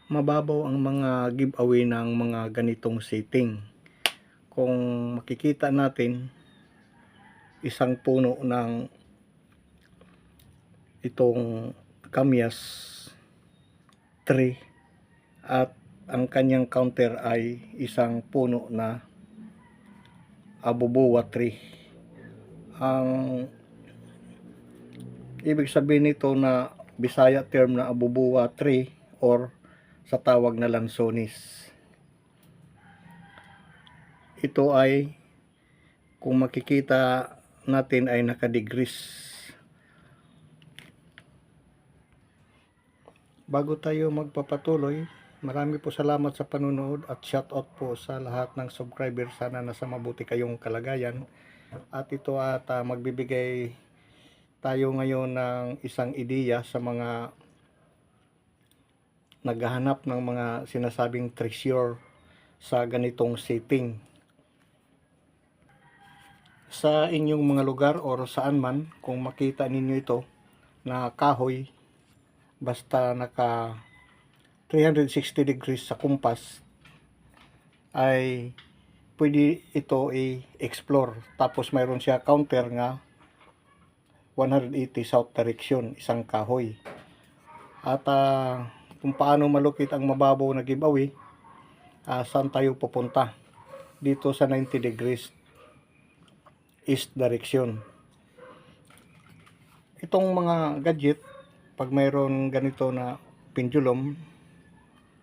mababaw ang mga giveaway ng mga ganitong setting. Kung makikita natin, isang puno ng itong kamyas tree at ang kanyang counter ay isang puno na abubuwa tree. Ang ibig sabihin nito na Bisaya term na abubuwa tree or sa tawag na lansones. Ito ay kung makikita natin ay nakadegrees. Bago tayo magpapatuloy, marami po salamat sa panunood at shoutout po sa lahat ng subscriber. Sana nasa mabuti kayong kalagayan. At ito at magbibigay tayo ngayon ng isang ideya sa mga naghahanap ng mga sinasabing treasure sa ganitong setting. Sa inyong mga lugar or saan man, kung makita ninyo ito na kahoy, basta naka 360 degrees sa kumpas, ay pwede ito i-explore. Tapos mayroon siya counter nga 180 south direction, isang kahoy. At kung paano malukit ang mababaw na giveaway, saan tayo pupunta? Dito sa 90 degrees east direction. Itong mga gadget, pag mayroon ganito na pendulum,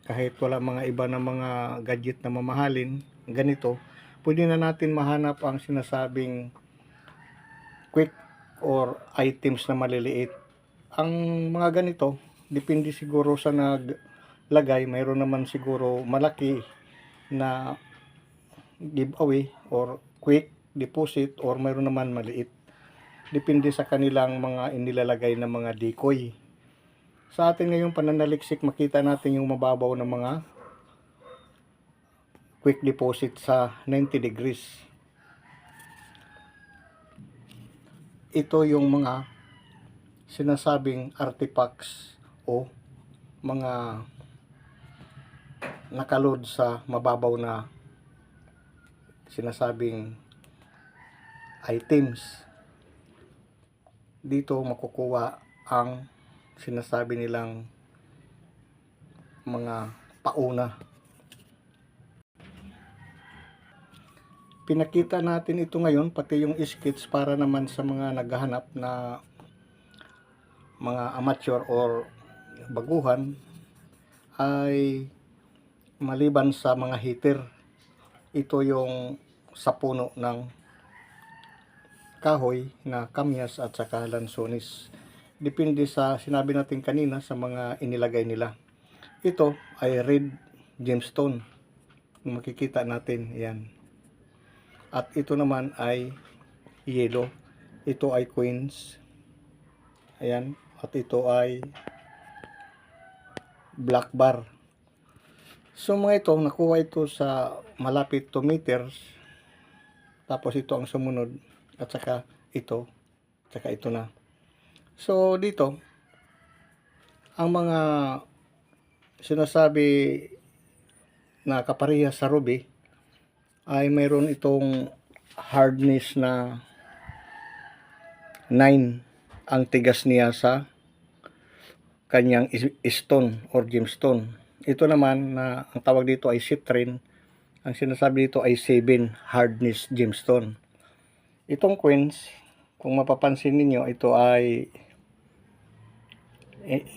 kahit wala mga iba na mga gadget na mamahalin, ganito, pwede na natin mahanap ang sinasabing quick or items na maliliit. Ang mga ganito, depende siguro sa naglagay. Mayroon naman siguro malaki na giveaway or quick deposit, or mayroon naman maliit. Depende sa kanilang mga inilalagay na mga decoy. Sa atin ngayong pananaliksik, makita natin yung mababaw na mga quick deposit sa 90 degrees. Ito yung mga sinasabing artifacts o mga nakaload sa mababaw na sinasabing items. Dito makukuha ang sinasabi nilang mga pauna. Pinakita natin ito ngayon, pati yung sketch, para naman sa mga naghahanap na mga amateur or baguhan, ay maliban sa mga hitter, ito yung sa puno ng kahoy na kamyas at saka lansones. Depende sa sinabi natin kanina sa mga inilagay nila. Ito ay red gemstone, kung makikita natin yan. At ito naman ay yellow. Ito ay queens. Ayan. At ito ay black bar. So mga ito, nakuha ito sa malapit 2 meters. Tapos ito ang sumunod. At saka ito. At saka ito na. So dito, ang mga sinasabi na kaparehas sa ruby ay mayroon itong hardness na 9 ang tigas niya sa kanyang stone or gemstone. Ito naman na ang tawag dito ay citrine, ang sinasabi dito ay 7 hardness gemstone. Itong queens, kung mapapansin ninyo, ito ay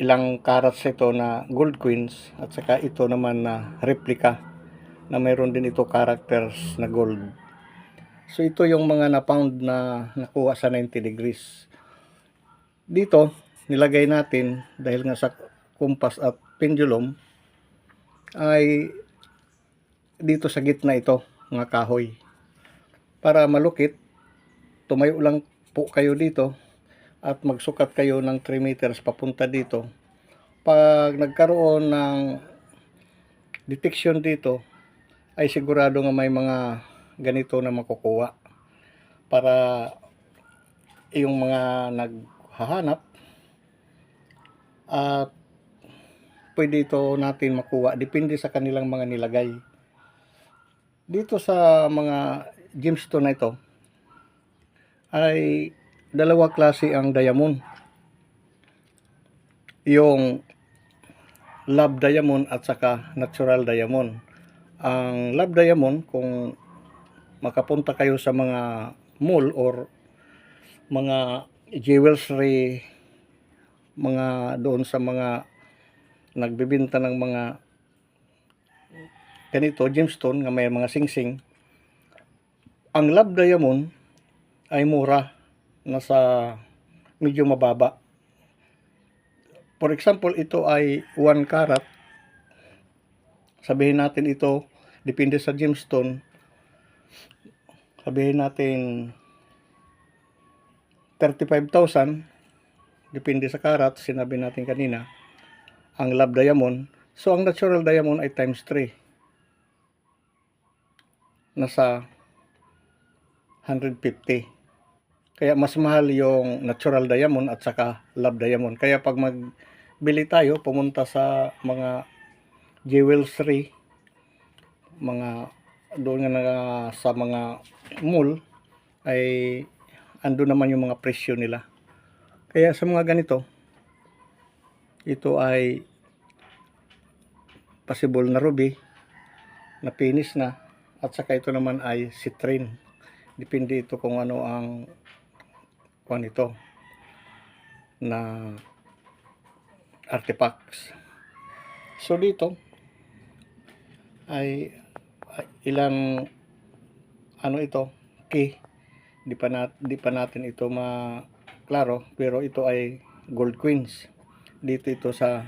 ilang carats ito na gold queens, at saka ito naman na replica na mayroon din ito characters na gold. So ito yung mga na-found na nakuha sa 90 degrees. Dito nilagay natin, dahil nga sa kumpas at pendulum, ay dito sa gitna ito mga kahoy. Para malukit, tumayo lang po kayo dito at magsukat kayo ng 3 meters papunta dito. Pag nagkaroon ng detection dito, ay sigurado nga may mga ganito na makukuha, para yung mga naghahanap at pwede ito natin makuha. Depende sa kanilang mga nilagay. Dito sa mga gemstone na ito, ay dalawa klase ang diamond. Yung lab diamond at saka natural diamond. Ang lab diamond, kung makapunta kayo sa mga mall or mga jewelry, mga doon sa mga nagbebenta ng mga ganito, gemstone nga may mga singsing, ang lab diamond ay mura, nasa medyo mababa. For example, ito ay 1 carat. Sabihin natin ito, depende sa gemstone, sabihin natin 35,000, depende sa karat, sinabi natin kanina, ang lab diamond. So, ang natural diamond ay times 3. Nasa 150. Kaya mas mahal yung natural diamond at saka lab diamond. Kaya pag magbili tayo, pumunta sa mga jewelry, mga doon nga sa mga mall, ay ando naman yung mga presyo nila. Kaya sa mga ganito, ito ay possible na ruby, na finish na, at saka ito naman ay citrine. Depende ito kung ano ang kuan ito na artifacts. So dito ay ilang ano ito, key. Di pa natin ito maklaro, pero ito ay gold coins. Dito ito sa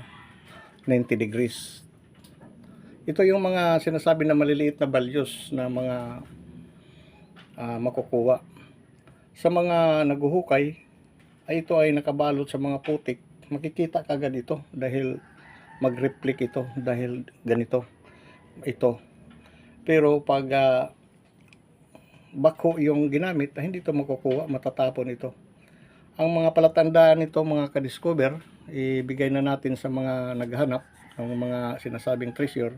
90 degrees. Ito yung mga sinasabi na maliliit na values na mga makukuha. Sa mga naguhukay, ay ito ay nakabalot sa mga putik. Makikita kagad ito dahil mag-reflect ito dahil ganito ito. Pero pag bako yung ginamit, hindi ito makukuha, matatapon ito. Ang mga palatandaan nito, mga ka-discover, ibigay na natin sa mga naghahanap ng mga sinasabing treasure,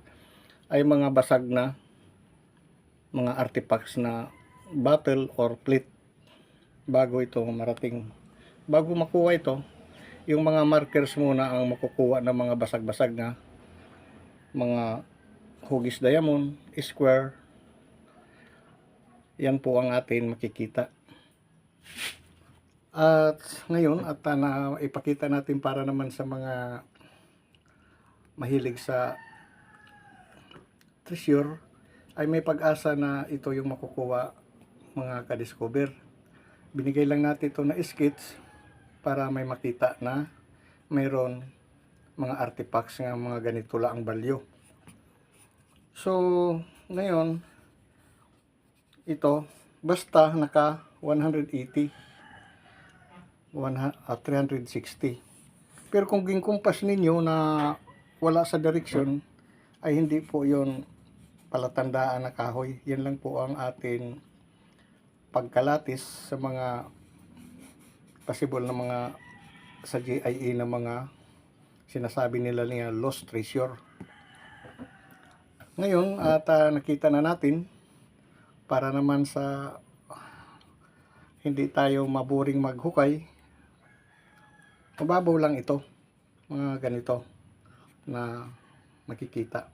ay mga basag na mga artifacts na bottle or plate bago ito marating. Bago makuha ito, yung mga markers muna ang makukuha ng mga basag-basag na mga hugis diamond, square. Yan po ang atin makikita. At ngayon, at na ipakita natin para naman sa mga mahilig sa treasure, ay may pag-asa na ito yung makukuha, mga ka-discover. Binigay lang natin ito na sketch para may makita na mayroon mga artifacts nga mga ganito lang ang value. So, ngayon, ito, basta naka 180, 360. Pero kung ginkumpas ninyo na wala sa direction, ay hindi po yon palatandaan na kahoy. Yan lang po ang atin pagkalatis sa mga possible na mga sa GIA na mga sinasabi nila niya lost treasure. Ngayon at nakita na natin, para naman sa hindi tayo maburing maghukay, mababaw lang ito, mga ganito na makikita.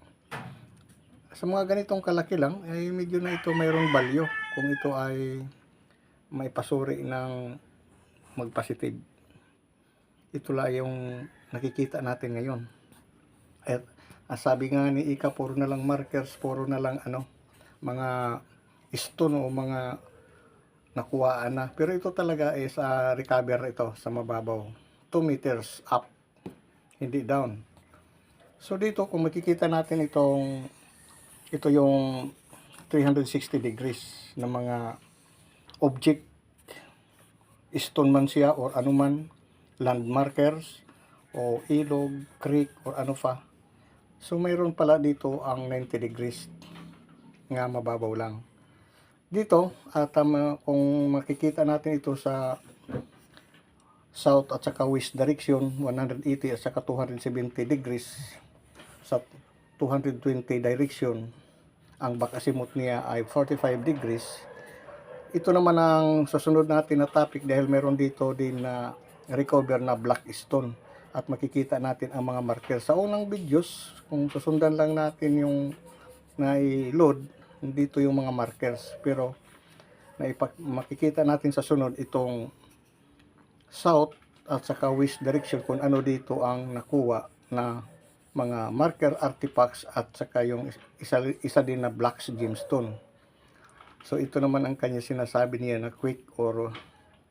Sa mga ganitong kalaki lang, ay medyo na ito mayroong value kung ito ay may pasuri ng magpositive. Ito lang yung nakikita natin ngayon. At sabi nga ni Ika, puro na lang markers, puro na lang mga stone o mga nakuhaan na. Pero ito talaga is recover ito sa mababaw. 2 meters up, hindi down. So dito kung makikita natin ito yung 360 degrees na mga object, stone man siya or anuman, land markers o ilog, creek or ano pa. So mayroon pala dito ang 90 degrees nga mababaw lang. Dito at kung makikita natin ito sa south at saka west direction, 180 at saka 270 degrees, sa 220 direction, ang back azimuth niya ay 45 degrees. Ito naman ang susunod natin na topic dahil meron dito din na recover na black stone at makikita natin ang mga marker. Sa unang videos, kung susundan lang natin yung na-load, dito yung mga markers, pero makikita natin sa sunod itong south at saka west direction kung ano dito ang nakuha na mga marker artifacts at saka yung isa din na black gemstone. So ito naman ang kanya sinasabi niya na quick or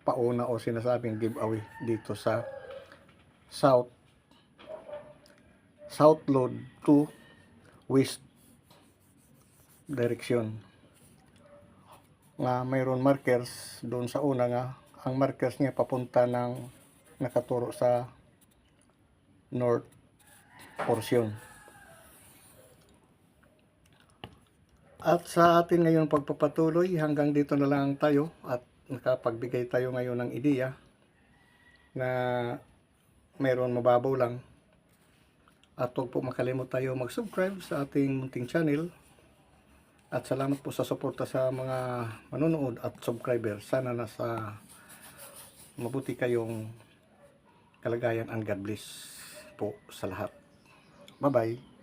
pauna o sinasabing giveaway dito sa south load to west direction. Nga mayroon markers doon sa una nga, ang markers niya papunta ng nakaturo sa north portion. At sa atin ngayon pagpapatuloy, hanggang dito na lang tayo at nakapagbigay tayo ngayon ng ideya na mayroon mababaw lang. At huwag po makalimut tayo mag-subscribe sa ating munting channel. At salamat po sa suporta sa mga manonood at subscriber. Sana nasa mabuti kayong kalagayan and God bless po sa lahat. Bye-bye.